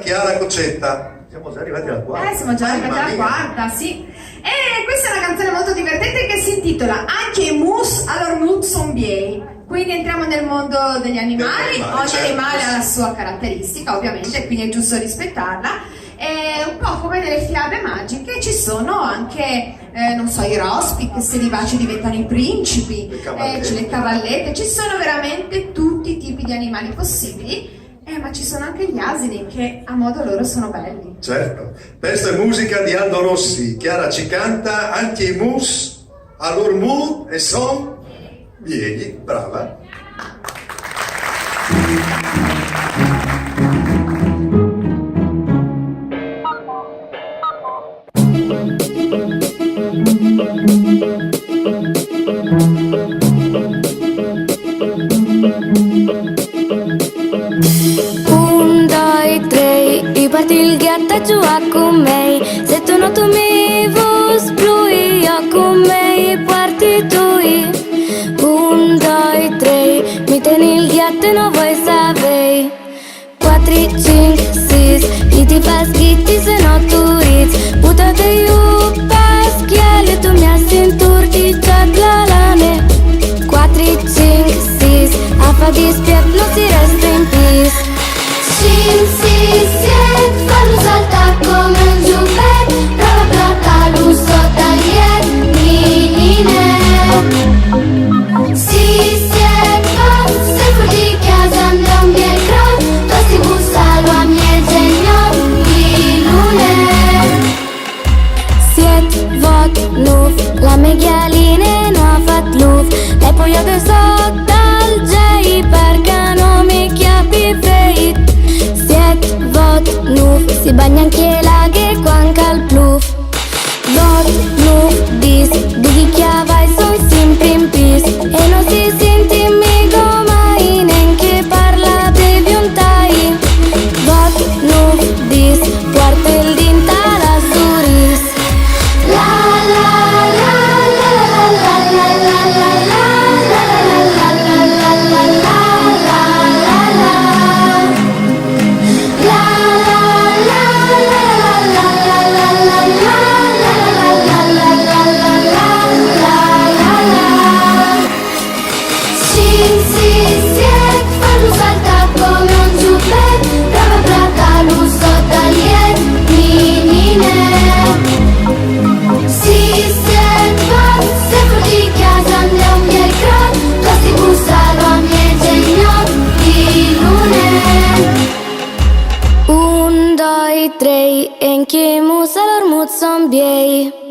Chiara Concetta. Siamo già arrivati alla quarta. Siamo già arrivati alla quarta, sì. E questa è una canzone molto divertente che si intitola Anche i mus all'ormut son biei. Quindi entriamo nel mondo degli animali. Ogni certo. animale ha la sua caratteristica, ovviamente, quindi è giusto rispettarla. E un po' come nelle fiabe magiche ci sono anche, non so, i rospi che se li baci diventano i principi, le cavallette, ci sono veramente tutti i tipi di animali possibili. Ma ci sono anche gli asini che a modo loro sono belli. Certo. Questa è musica di Aldo Rossi. Chiara ci canta Anche i mus all'ormut e son bieghi. Brava. Parti il ghiaccio a giocare con me. Se tu non mi vuoi più, io con me parti tu. 1, 2, 3, mi tieni il ghiaccio e non vuoi sapere. 4, 5, 6, ti fai schitti se no tu riz. Buttate io paschiale, tu mi hai senturti già la lane. 4, 5, 6, a fa dispiace non si resta in peace. 5, 6, 7, fallo saltare come un giubbetto. Prova a platta, lo so tagliere, linee. 6, 7, 8, sei fuori di casa, andiamo un biegro. Tosti bussalo a miei geniali, lune. 7, vot, nuf, la meghialine non ha fatto luf. E poi io che so dal J perché non mi chiappi feit. Vot, nuf, si bagna anche la che quanca il pluf. Vot, nuf, dis, di chiava e son sempre in peace. E non si sente mica mai, neanche parla bevi un tai. Vot, nuf, dis, porta il dinta la suris. La la la la la la la la la la. Enche musa l'ormut son biei.